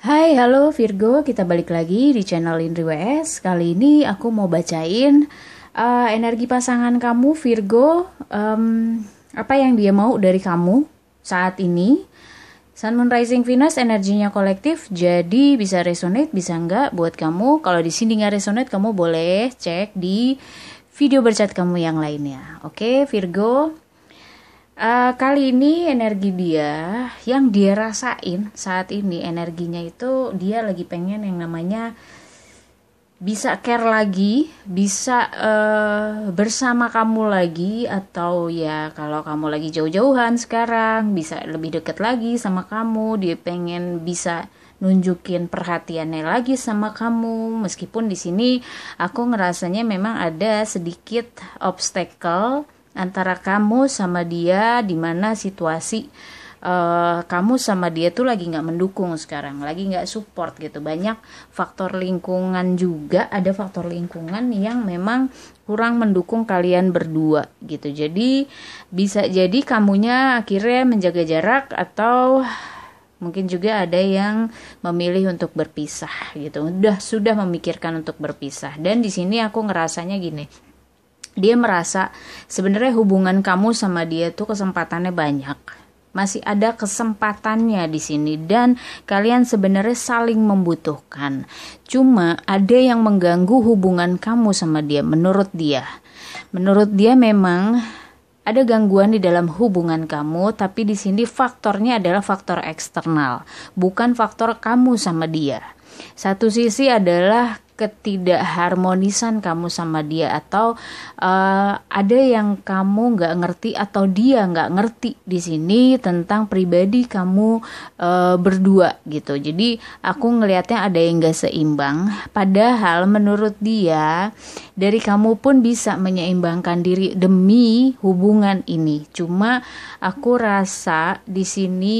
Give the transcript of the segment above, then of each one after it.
Hai, halo Virgo, kita balik lagi di channel Indri WS. Kali ini aku mau bacain energi pasangan kamu Virgo, apa yang dia mau dari kamu saat ini. Sun, Moon, Rising, Venus energinya kolektif, jadi bisa resonate, bisa enggak buat kamu. Kalau di sini nggak resonate, kamu boleh cek di video berchat kamu yang lainnya. Oke, Virgo. Kali ini energi dia yang dia rasain saat ini, energinya itu dia lagi pengen yang namanya bisa care lagi, bisa bersama kamu lagi, atau ya kalau kamu lagi jauh-jauhan sekarang bisa lebih deket lagi sama kamu. Dia pengen bisa nunjukin perhatiannya lagi sama kamu, meskipun di sini aku ngerasanya memang ada sedikit obstacle antara kamu sama dia, di mana situasi kamu sama dia tuh lagi nggak mendukung sekarang, lagi nggak support gitu. Banyak faktor lingkungan juga, ada faktor lingkungan yang memang kurang mendukung kalian berdua gitu. Jadi bisa jadi kamunya akhirnya menjaga jarak, atau mungkin juga ada yang memilih untuk berpisah gitu. Sudah memikirkan untuk berpisah. Dan di sini aku ngerasanya gini. Dia merasa sebenarnya hubungan kamu sama dia tuh kesempatannya banyak. Masih ada kesempatannya di sini dan kalian sebenarnya saling membutuhkan. Cuma ada yang mengganggu hubungan kamu sama dia menurut dia. Menurut dia memang ada gangguan di dalam hubungan kamu, tapi di sini faktornya adalah faktor eksternal, bukan faktor kamu sama dia. Satu sisi adalah ketidakharmonisan kamu sama dia, atau ada yang kamu nggak ngerti atau dia nggak ngerti di sini tentang pribadi kamu berdua gitu. Jadi aku ngelihatnya ada yang nggak seimbang, padahal menurut dia dari kamu pun bisa menyeimbangkan diri demi hubungan ini. Cuma aku rasa di sini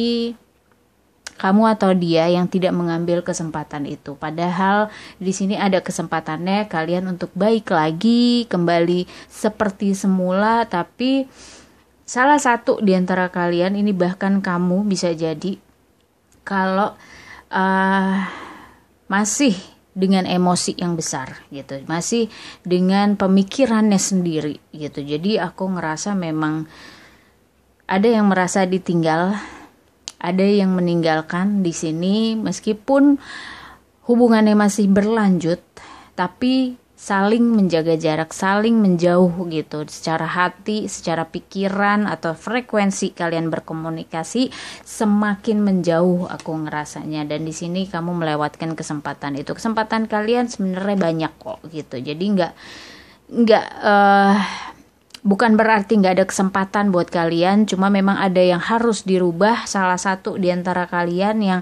kamu atau dia yang tidak mengambil kesempatan itu. Padahal di sini ada kesempatannya kalian untuk baik lagi, kembali seperti semula. Tapi salah satu di antara kalian ini, bahkan kamu bisa jadi, kalau masih dengan emosi yang besar gitu, masih dengan pemikirannya sendiri gitu. Jadi aku ngerasa memang ada yang merasa ditinggal, ada yang meninggalkan di sini, meskipun hubungannya masih berlanjut, tapi saling menjaga jarak, saling menjauh gitu. Secara hati, secara pikiran, atau frekuensi kalian berkomunikasi semakin menjauh aku ngerasanya. Dan di sini kamu melewatkan kesempatan itu. Kesempatan kalian sebenarnya banyak kok gitu. Jadi nggak bukan berarti nggak ada kesempatan buat kalian, cuma memang ada yang harus dirubah. Salah satu di antara kalian yang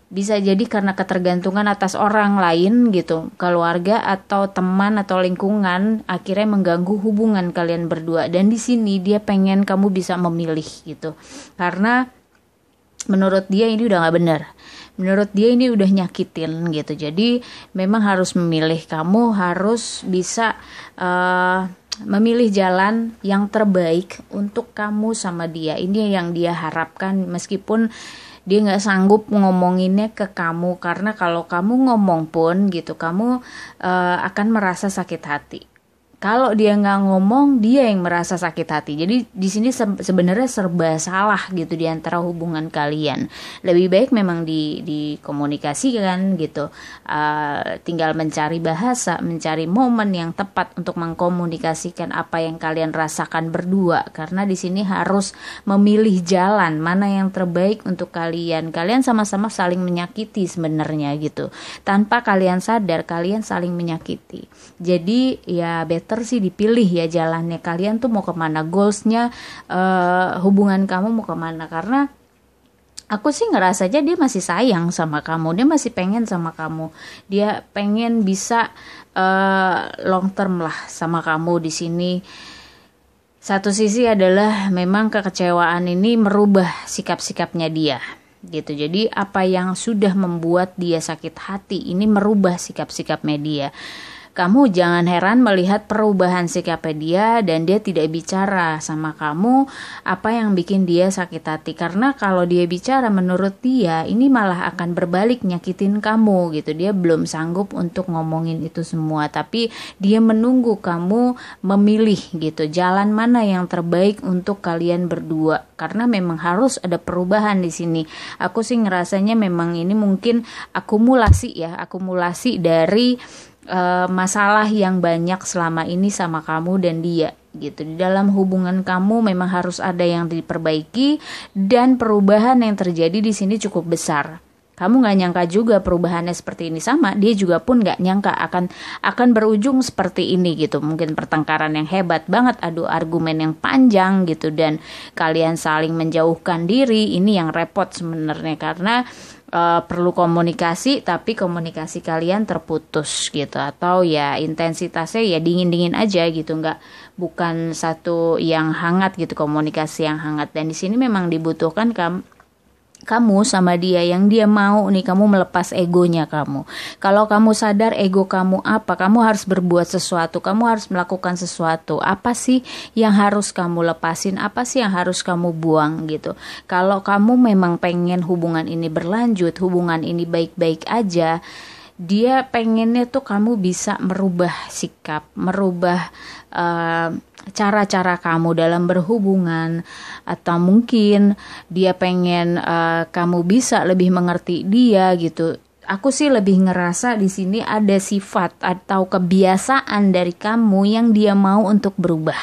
bisa jadi karena ketergantungan atas orang lain gitu, keluarga atau teman atau lingkungan, akhirnya mengganggu hubungan kalian berdua. Dan di sini dia pengen kamu bisa memilih gitu, karena menurut dia ini udah nggak benar. Menurut dia ini udah nyakitin gitu. Jadi memang harus memilih, kamu harus bisa memilih jalan yang terbaik untuk kamu sama dia. Ini yang dia harapkan, meskipun dia nggak sanggup ngomonginnya ke kamu, karena kalau kamu ngomong pun gitu, kamu akan merasa sakit hati. Kalau dia nggak ngomong, dia yang merasa sakit hati. Jadi di sini sebenarnya serba salah gitu di antara hubungan kalian. Lebih baik memang dikomunikasikan gitu. Tinggal mencari bahasa, mencari momen yang tepat untuk mengkomunikasikan apa yang kalian rasakan berdua. Karena di sini harus memilih jalan mana yang terbaik untuk kalian. Kalian sama-sama saling menyakiti sebenarnya gitu. Tanpa kalian sadar, kalian saling menyakiti. Jadi ya better sih dipilih ya jalannya, kalian tuh mau kemana, goalsnya hubungan kamu mau kemana. Karena aku sih ngerasanya dia masih sayang sama kamu, dia masih pengen sama kamu, dia pengen bisa long term lah sama kamu di sini. Satu sisi adalah memang kekecewaan ini merubah sikap-sikapnya dia gitu. Jadi apa yang sudah membuat dia sakit hati ini merubah sikap-sikapnya dia. kamu jangan heran melihat perubahan sikapnya dia dan dia tidak bicara sama kamu apa yang bikin dia sakit hati. Karena kalau dia bicara menurut dia ini malah akan berbalik nyakitin kamu gitu. Dia belum sanggup untuk ngomongin itu semua, tapi dia menunggu kamu memilih gitu jalan mana yang terbaik untuk kalian berdua. Karena memang harus ada perubahan di sini. Aku sih ngerasanya memang ini mungkin akumulasi dari masalah yang banyak selama ini sama kamu dan dia gitu. Di dalam hubungan kamu memang harus ada yang diperbaiki dan perubahan yang terjadi di sini cukup besar. Kamu nggak nyangka juga perubahannya seperti ini, sama dia juga pun nggak nyangka akan berujung seperti ini gitu. Mungkin pertengkaran yang hebat banget, adu argumen yang panjang gitu, dan kalian saling menjauhkan diri. Ini yang repot sebenarnya karena perlu komunikasi, tapi komunikasi kalian terputus gitu, atau ya intensitasnya ya dingin aja gitu, bukan satu yang hangat gitu, komunikasi yang hangat. Dan di sini memang dibutuhkan kamu sama dia, yang dia mau nih kamu melepas egonya kamu. Kalau kamu sadar ego kamu apa, kamu harus berbuat sesuatu, kamu harus melakukan sesuatu. Apa sih yang harus kamu lepasin, apa sih yang harus kamu buang gitu. Kalau kamu memang pengen hubungan ini berlanjut, hubungan ini baik-baik aja, dia pengennya tuh kamu bisa merubah sikap, merubah cara-cara kamu dalam berhubungan, atau mungkin dia pengen kamu bisa lebih mengerti dia gitu. Aku sih lebih ngerasa di sini ada sifat atau kebiasaan dari kamu yang dia mau untuk berubah.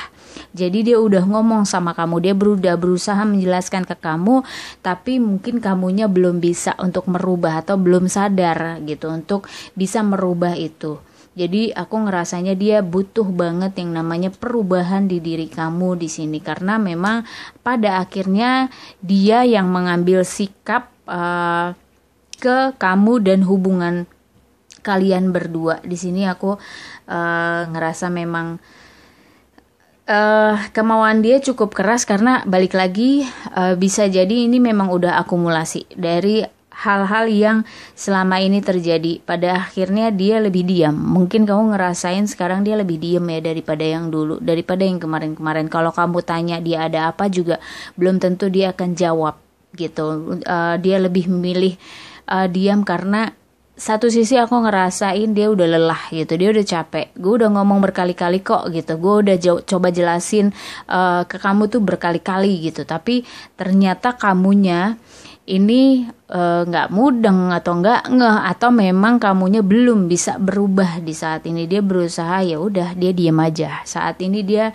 Jadi dia udah ngomong sama kamu, dia udah berusaha menjelaskan ke kamu, tapi mungkin kamunya belum bisa untuk merubah atau belum sadar gitu untuk bisa merubah itu. Jadi aku ngerasanya dia butuh banget yang namanya perubahan di diri kamu di sini, karena memang pada akhirnya dia yang mengambil sikap ke kamu dan hubungan kalian berdua. Di sini aku ngerasa memang kemauan dia cukup keras, karena balik lagi bisa jadi ini memang udah akumulasi dari hal-hal yang selama ini terjadi. Pada akhirnya dia lebih diam. Mungkin kamu ngerasain sekarang dia lebih diam ya daripada yang dulu, daripada yang kemarin-kemarin. Kalau kamu tanya dia ada apa juga belum tentu dia akan jawab gitu. Dia lebih memilih diam, karena satu sisi aku ngerasain dia udah lelah gitu, dia udah capek. Gue udah ngomong berkali-kali kok gitu, gue udah coba jelasin ke kamu tuh berkali-kali gitu, tapi ternyata kamunya ini nggak mudeng atau nggak ngeh, atau memang kamunya belum bisa berubah di saat ini. Dia berusaha, ya udah dia diam aja. Saat ini dia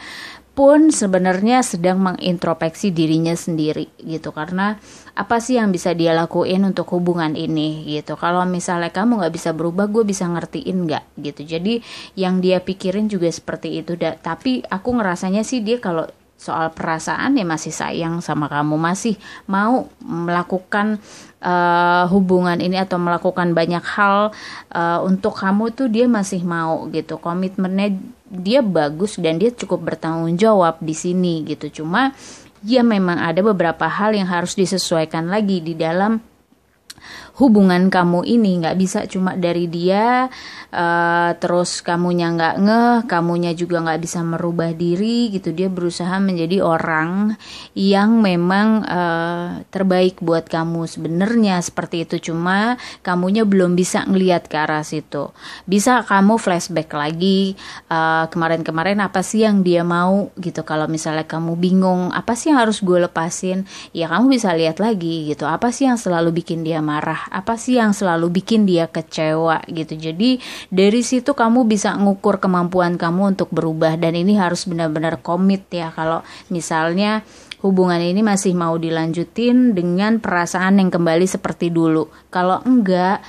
pun sebenarnya sedang mengintrospeksi dirinya sendiri gitu, karena apa sih yang bisa dia lakuin untuk hubungan ini gitu. Kalau misalnya kamu nggak bisa berubah, gue bisa ngertiin nggak gitu. Jadi yang dia pikirin juga seperti itu. Tapi aku ngerasanya sih dia kalau soal perasaan ya masih sayang sama kamu, masih mau melakukan hubungan ini atau melakukan banyak hal untuk kamu tuh dia masih mau gitu. Komitmennya dia bagus dan dia cukup bertanggung jawab di sini gitu. Cuma ya memang ada beberapa hal yang harus disesuaikan lagi di dalam hubungan kamu ini. Nggak bisa cuma dari dia terus kamunya nggak ngeh, kamunya juga nggak bisa merubah diri gitu. Dia berusaha menjadi orang yang memang terbaik buat kamu sebenarnya seperti itu, cuma kamunya belum bisa ngelihat ke arah situ. Bisa kamu flashback lagi kemarin-kemarin apa sih yang dia mau gitu. Kalau misalnya kamu bingung apa sih yang harus gue lepasin, ya kamu bisa lihat lagi gitu, apa sih yang selalu bikin dia marah, apa sih yang selalu bikin dia kecewa gitu. Jadi dari situ kamu bisa ngukur kemampuan kamu untuk berubah, dan ini harus benar-benar komit ya. Kalau misalnya hubungan ini masih mau dilanjutin dengan perasaan yang kembali seperti dulu. Kalau enggak,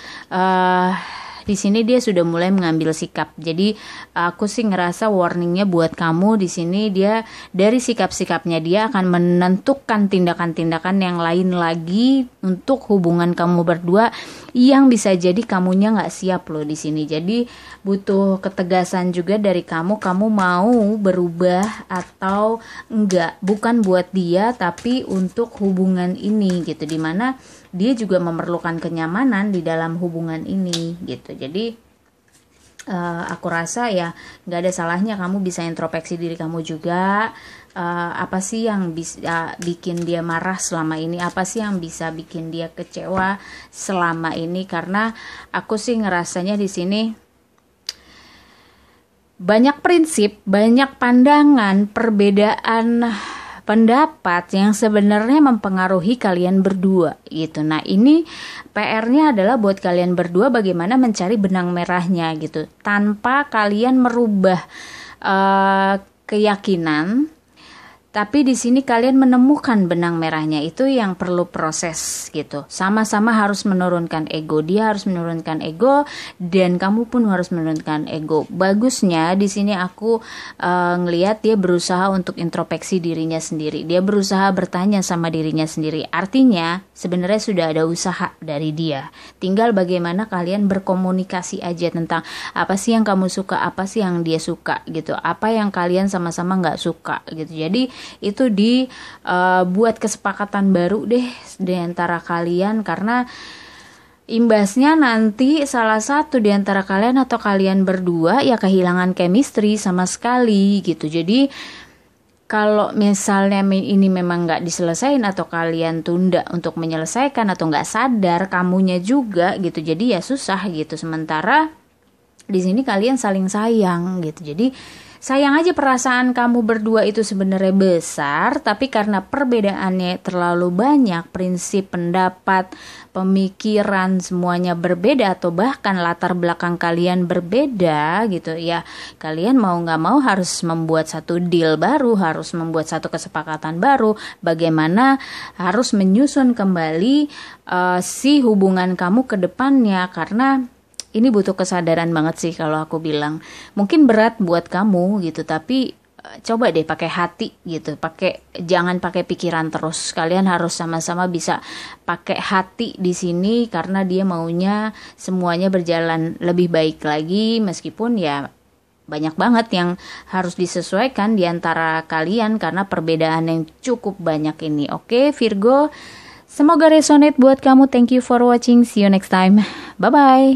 di sini dia sudah mulai mengambil sikap. Jadi aku sih ngerasa warningnya buat kamu di sini, dia dari sikap-sikapnya dia akan menentukan tindakan-tindakan yang lain lagi untuk hubungan kamu berdua, yang bisa jadi kamunya nggak siap loh di sini. Jadi butuh ketegasan juga dari kamu mau berubah atau enggak, bukan buat dia tapi untuk hubungan ini gitu, dimana dia juga memerlukan kenyamanan di dalam hubungan ini gitu. Jadi Aku rasa ya nggak ada salahnya kamu bisa introspeksi diri kamu juga. Apa sih yang bisa bikin dia marah selama ini, apa sih yang bisa bikin dia kecewa selama ini, karena aku sih ngerasanya di sini banyak prinsip, banyak pandangan, perbedaan pendapat yang sebenarnya mempengaruhi kalian berdua gitu. Nah, ini PR-nya adalah buat kalian berdua bagaimana mencari benang merahnya gitu, tanpa kalian merubah keyakinan. Tapi di sini kalian menemukan benang merahnya, itu yang perlu proses gitu. Sama-sama harus menurunkan ego. Dia harus menurunkan ego dan kamu pun harus menurunkan ego. Bagusnya di sini aku ngelihat dia berusaha untuk introspeksi dirinya sendiri. Dia berusaha bertanya sama dirinya sendiri. Artinya sebenarnya sudah ada usaha dari dia. Tinggal bagaimana kalian berkomunikasi aja tentang apa sih yang kamu suka, apa sih yang dia suka gitu. Apa yang kalian sama-sama nggak suka gitu. Jadi itu buat kesepakatan baru deh di antara kalian, karena imbasnya nanti salah satu di antara kalian atau kalian berdua ya kehilangan chemistry sama sekali gitu. Jadi kalau misalnya ini memang nggak diselesain atau kalian tunda untuk menyelesaikan atau nggak sadar kamunya juga gitu, jadi ya susah gitu. Sementara di sini kalian saling sayang gitu. Jadi sayang aja perasaan kamu berdua itu sebenarnya besar, tapi karena perbedaannya terlalu banyak, prinsip, pendapat, pemikiran semuanya berbeda atau bahkan latar belakang kalian berbeda gitu ya, kalian mau nggak mau harus membuat satu deal baru, harus membuat satu kesepakatan baru, bagaimana harus menyusun kembali si hubungan kamu ke depannya. Karena ini butuh kesadaran banget sih kalau aku bilang. Mungkin berat buat kamu gitu, tapi coba deh pakai hati gitu. Jangan pakai pikiran terus. Kalian harus sama-sama bisa pakai hati di sini, karena dia maunya semuanya berjalan lebih baik lagi, meskipun ya banyak banget yang harus disesuaikan di antara kalian karena perbedaan yang cukup banyak ini. Oke, Virgo, semoga resonate buat kamu. Thank you for watching. See you next time. Bye bye.